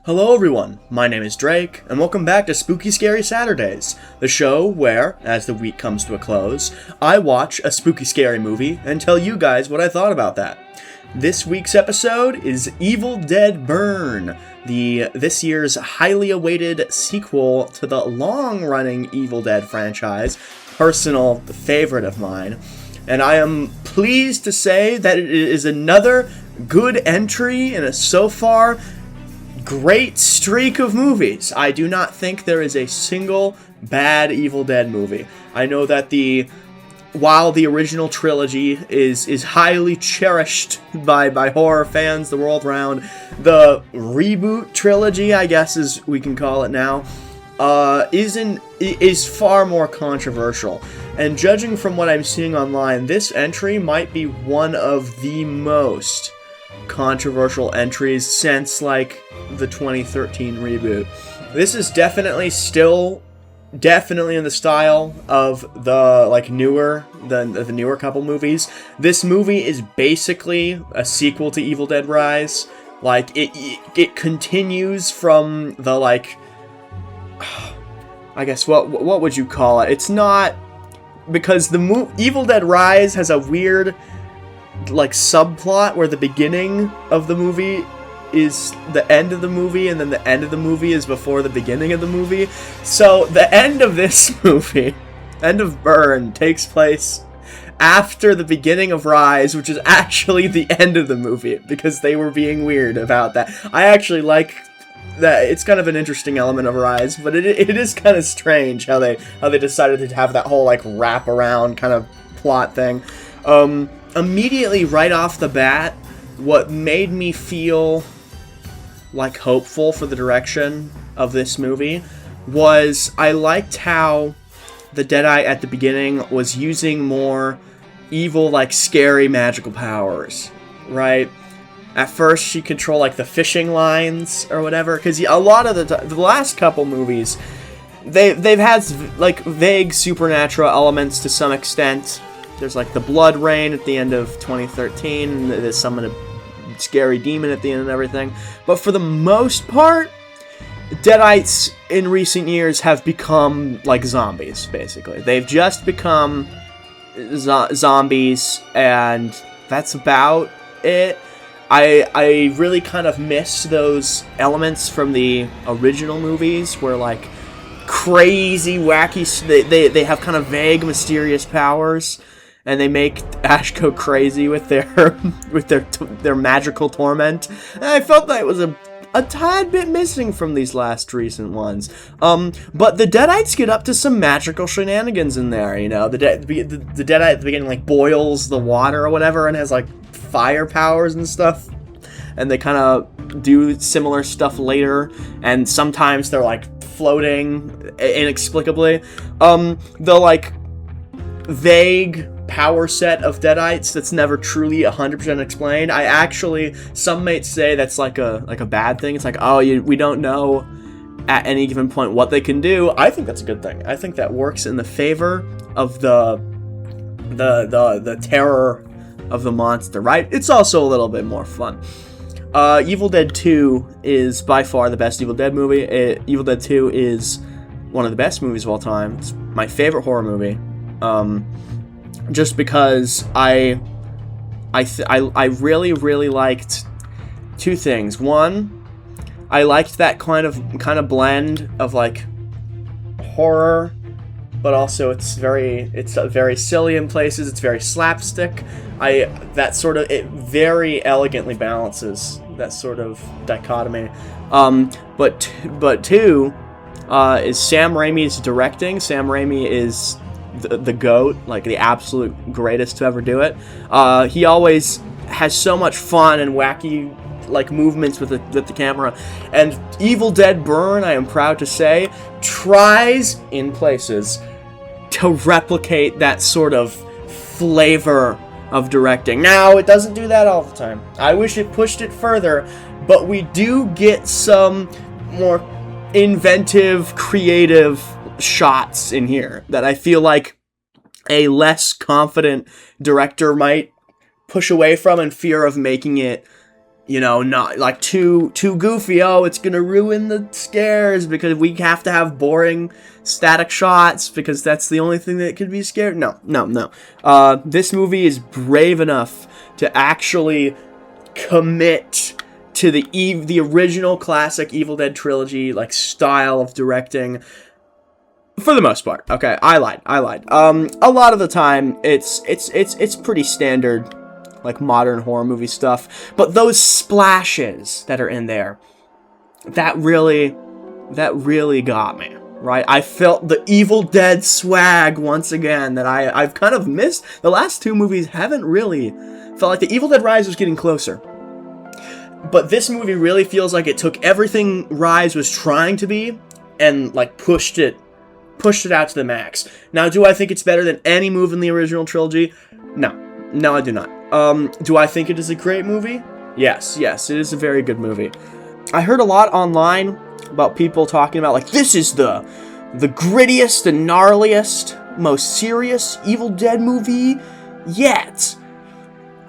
Hello everyone, my name is Drake, and welcome back to Spooky Scary Saturdays, the show where, as the week comes to a close, I watch a spooky scary movie and tell you guys what I thought about that. This week's episode is Evil Dead Burn, this year's highly awaited sequel to the long-running Evil Dead franchise, personal favorite of mine, and I am pleased to say that it is another good entry in a so far great streak of movies. I do not think there is a single bad Evil Dead movie. I know that while the original trilogy is highly cherished by horror fans the world round, the reboot trilogy, I guess as we can call it now, is far more controversial. And judging from what I'm seeing online, this entry might be one of the most controversial entries since the 2013 reboot. This is definitely in the style of the newer couple movies. This movie is basically a sequel to Evil Dead Rise. It continues from the I guess what would you call it? It's not, because the Evil Dead Rise has a weird subplot where the beginning of the movie is the end of the movie, and then the end of the movie is before the beginning of the movie. So the end of this movie, end of Burn, takes place after the beginning of Rise, which is actually the end of the movie, because they were being weird about that. I actually like that. It's kind of an interesting element of Rise, but it is kind of strange how they decided to have that whole wrap around kind of plot thing. Immediately right off the bat, what made me feel hopeful for the direction of this movie was I liked how the Deadite at the beginning was using more evil, scary magical powers, right? At first, she controlled the fishing lines or whatever, because a lot of the last couple movies, they've had vague supernatural elements to some extent. There's the blood rain at the end of 2013, and there's summoned a scary demon at the end and everything. But for the most part, Deadites in recent years have become zombies, basically. They've just become zombies, and that's about it. I really kind of miss those elements from the original movies where crazy, wacky, they have kind of vague, mysterious powers. And they make Ash go crazy with their magical torment. And I felt that it was a tad bit missing from these last recent ones. But the Deadites get up to some magical shenanigans in there. You know, the Deadite at the beginning boils the water or whatever, and has fire powers and stuff. And they kind of do similar stuff later. And sometimes they're floating inexplicably. The vague power set of Deadites that's never truly 100% explained. Some might say that's a bad thing. It's we don't know at any given point what they can do. I think that's a good thing. I think that works in the favor of the terror of the monster, right? It's also a little bit more fun. Evil Dead 2 is by far the best Evil Dead movie. Evil Dead 2 is one of the best movies of all time. It's my favorite horror movie. Just because I really, really liked two things. One, I liked that kind of blend of horror, but also it's very silly in places. It's very slapstick. It very elegantly balances that sort of dichotomy. But two is Sam Raimi's directing. Sam Raimi is the GOAT, the absolute greatest to ever do it. He always has so much fun and wacky movements with the camera. And Evil Dead Burn, I am proud to say, tries in places to replicate that sort of flavor of directing. Now, it doesn't do that all the time. I wish it pushed it further, but we do get some more inventive, creative shots in here that I feel a less confident director might push away from in fear of making it you know, not like too goofy. Oh, it's gonna ruin the scares because we have to have boring static shots because that's the only thing that could be scary. No. This movie is brave enough to actually commit to the original classic Evil Dead trilogy like style of directing. For the most part. Okay, I lied. A lot of the time it's pretty standard like modern horror movie stuff, but those splashes that are in there, that really got me, right? I felt the Evil Dead swag once again that I've kind of missed. The last two movies haven't really felt like the Evil Dead Rise was getting closer. But this movie really feels like it took everything Rise was trying to be and like pushed it out to the max. Now, do I think it's better than any move in the original trilogy? No, I do not. Do I think it is a great movie? Yes, it is a very good movie. I heard a lot online about people talking about, like, this is the grittiest and gnarliest, most serious Evil Dead movie yet.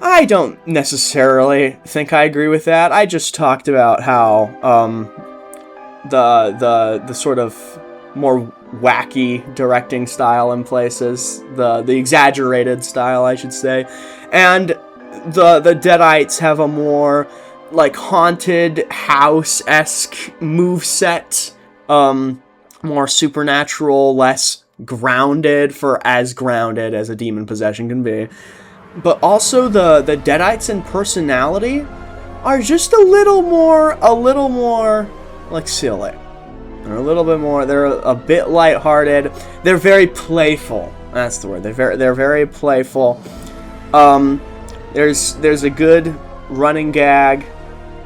I don't necessarily think I agree with that. I just talked about how, the sort of more wacky directing style in places, the exaggerated style, I should say, and the Deadites have a more like haunted house-esque moveset, more supernatural, less grounded, for as grounded as a demon possession can be. But also the Deadites in personality are just a little more like silly. They're a little bit more. They're a bit lighthearted. They're very playful. That's the word. They're very playful. There's a good running gag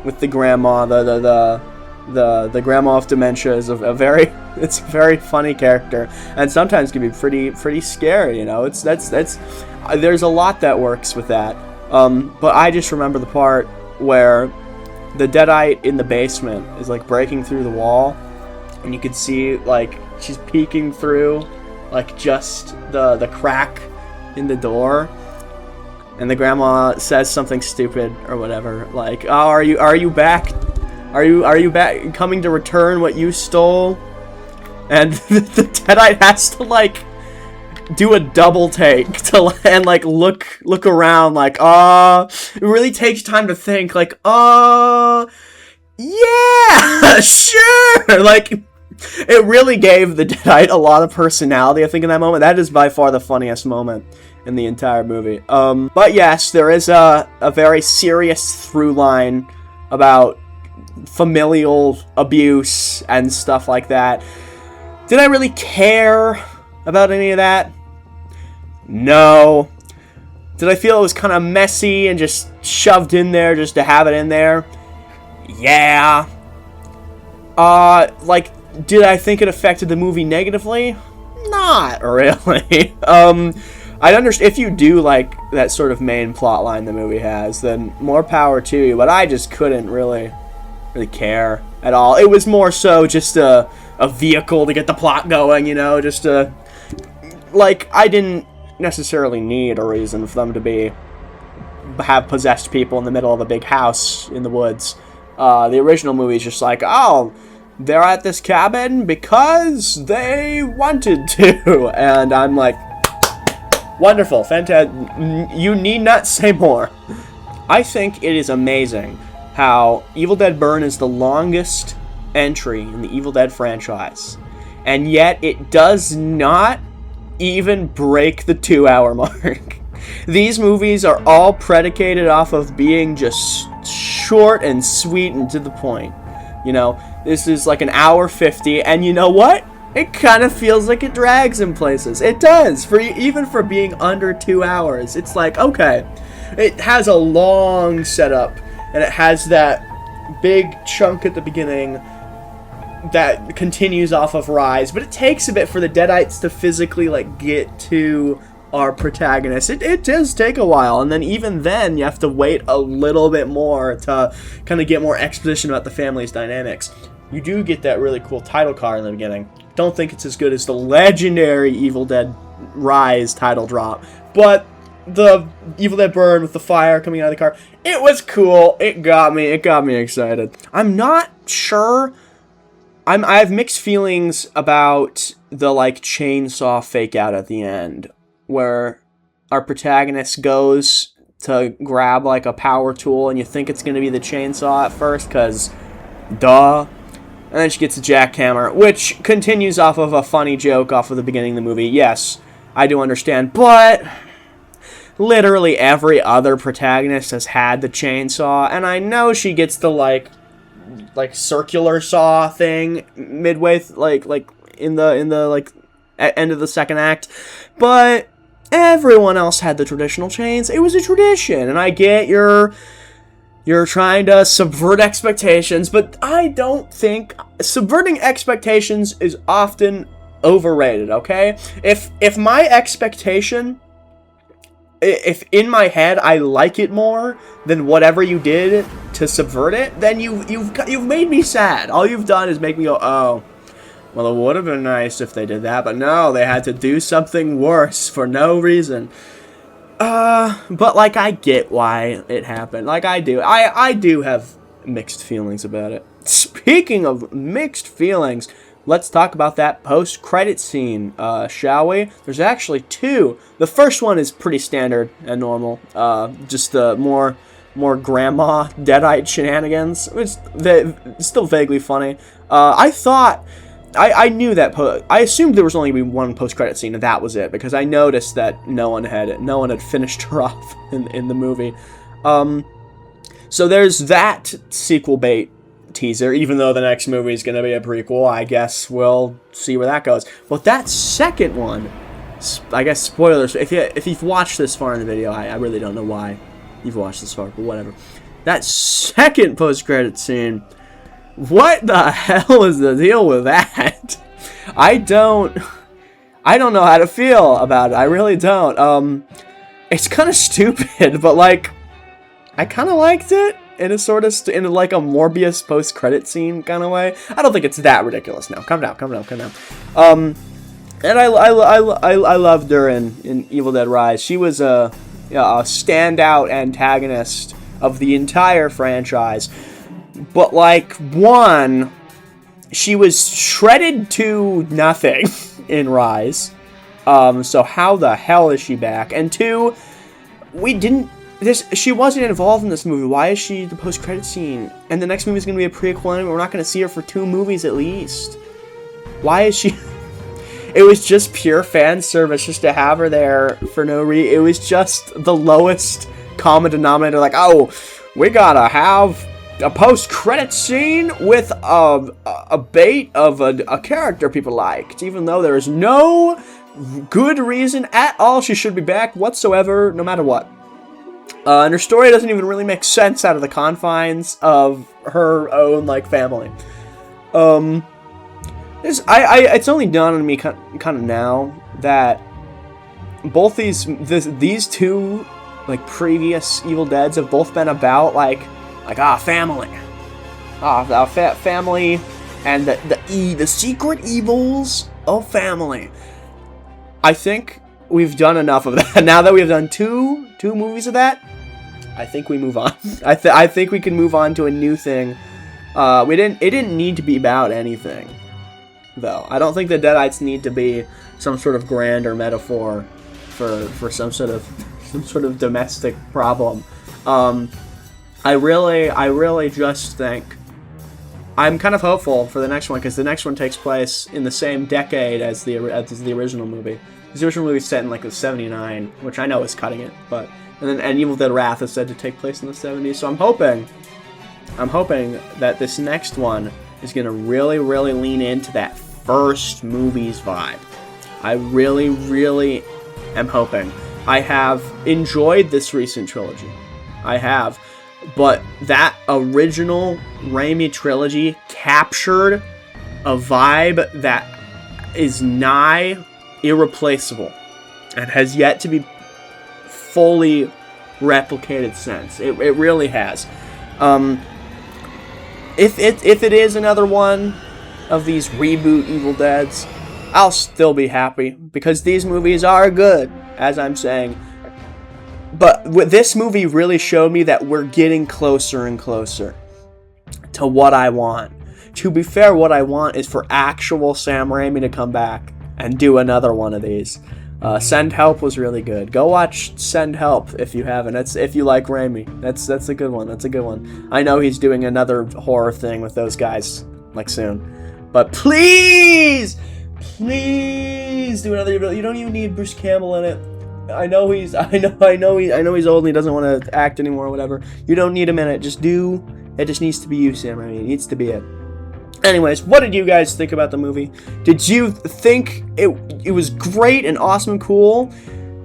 with the grandma. The grandma of dementia is a very funny character, and sometimes can be pretty scary. You know, there's a lot that works with that. But I just remember the part where the Deadite in the basement is like breaking through the wall. And you could see, like, she's peeking through, like, just the crack in the door. And the grandma says something stupid or whatever, like, "Oh, are you back? Are you back, coming to return what you stole?" And the Deadite has to, like, do a double take and like look around, like, it really takes time to think, like, yeah, sure. Like, it really gave the Deadite a lot of personality, I think, in that moment. That is by far the funniest moment in the entire movie. But yes, there is a very serious through line about familial abuse and stuff like that. Did I really care about any of that? No. Did I feel it was kind of messy and just shoved in there just to have it in there? Yeah. Like, did I think it affected the movie negatively? Not really. I understand if you do like that sort of main plot line the movie has, then more power to you, but I just couldn't really care at all. It was more so just a vehicle to get the plot going, you know, just like, I didn't necessarily need a reason for them to have possessed people in the middle of a big house in the woods. The original movie is just like, oh, they're at this cabin because they wanted to. And I'm like, wonderful, fantastic. You need not say more. I think it is amazing how Evil Dead Burn is the longest entry in the Evil Dead franchise. And yet it does not even break the 2-hour mark. These movies are all predicated off of being just short and sweet and to the point. You know, this is like 1:50, and you know what? It kind of feels like it drags in places. It does, even for being under 2 hours. It's like, okay, it has a long setup, and it has that big chunk at the beginning that continues off of Rise, but it takes a bit for the Deadites to physically, like, get to our protagonist. It does take a while, and then even then you have to wait a little bit more to kind of get more exposition about the family's dynamics. You do get that really cool title card in the beginning. Don't think it's as good as the legendary Evil Dead Rise title drop, but the Evil Dead burn with the fire coming out of the car. It was cool. It got me excited. I'm not sure. I have mixed feelings about the like chainsaw fake out at the end, where our protagonist goes to grab like a power tool, and you think it's gonna be the chainsaw at first, cause duh. And then she gets a jackhammer, which continues off of a funny joke off of the beginning of the movie. Yes, I do understand, but literally every other protagonist has had the chainsaw, and I know she gets the like circular saw thing midway, like in the like end of the second act, but everyone else had the traditional chains. It was a tradition, and I get you're trying to subvert expectations, but I don't think subverting expectations is often overrated, okay? If my expectation, if in my head I like it more than whatever you did to subvert it, then you've made me sad. All you've done is make me go, oh, well, it would have been nice if they did that, but no, they had to do something worse for no reason. But like, I get why it happened. Like, I do. I do have mixed feelings about it. Speaking of mixed feelings, let's talk about that post-credit scene, shall we? There's actually two. The first one is pretty standard and normal. Just the more grandma Deadite shenanigans. It's still vaguely funny. I knew that I assumed there was only going to be one post-credit scene, and that was it, because I noticed that no one had finished her off in the movie. So there's that sequel bait teaser, even though the next movie is going to be a prequel. I guess we'll see where that goes. But that second one, I guess spoilers, if you've watched this far in the video, I really don't know why you've watched this far, but whatever. That second post-credit scene, what the hell is the deal with that? I don't know how to feel about it. I really don't. It's kind of stupid, but like, I kind of liked it in a sort of in like a Morbius post-credit scene kind of way. I don't think it's that ridiculous now. Calm down. And I loved her in Evil Dead Rise. She was a standout antagonist of the entire franchise. But, like, one, she was shredded to nothing in Rise. So how the hell is she back? And two, she wasn't involved in this movie. Why is she the post-credit scene? And the next movie is going to be a prequel, and we're not going to see her for 2 movies at least. Why is she... It was just pure fan service just to have her there for no reason. It was just the lowest common denominator. Like, oh, we gotta have a post-credit scene with a bait of a character people liked, even though there is no good reason at all she should be back whatsoever, no matter what. And her story doesn't even really make sense out of the confines of her own, like, family. It's only dawned on me kind of now that both these two, like, previous Evil Deads have both been about, family. Family and the secret evils of family. I think we've done enough of that. Now that we've done two movies of that, I think we move on. I think we can move on to a new thing. It didn't need to be about anything, though. I don't think the Deadites need to be some sort of grander metaphor for some sort of domestic problem. I really just think I'm kind of hopeful for the next one, because the next one takes place in the same decade as the original movie. The original movie is set in like the 79, which I know is cutting it, but and Evil Dead Wrath is said to take place in the 70s. So I'm hoping that this next one is going to really, really lean into that first movie's vibe. I really, really am hoping. I have enjoyed this recent trilogy. I have. But that original Raimi trilogy captured a vibe that is nigh irreplaceable and has yet to be fully replicated since. It really has. If it is another one of these reboot Evil Deads, I'll still be happy, because these movies are good, as I'm saying. But this movie really showed me that we're getting closer and closer to what I want. To be fair, what I want is for actual Sam Raimi to come back and do another one of these. Send Help was really good. Go watch Send Help if you haven't. That's if you like Raimi. That's a good one. That's a good one. I know he's doing another horror thing with those guys like soon. But please do another. You don't even need Bruce Campbell in it. I know he's old and he doesn't want to act anymore or whatever. You don't need him in it. It just needs to be you, Sam Raimi. It needs to be it. Anyways, what did you guys think about the movie? Did you think it was great and awesome and cool?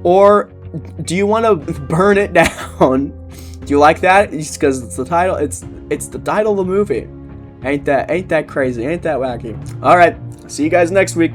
Or do you want to burn it down? Do you like that? Just because it's the title. It's the title of the movie. Ain't that crazy? Ain't that wacky? Alright, see you guys next week.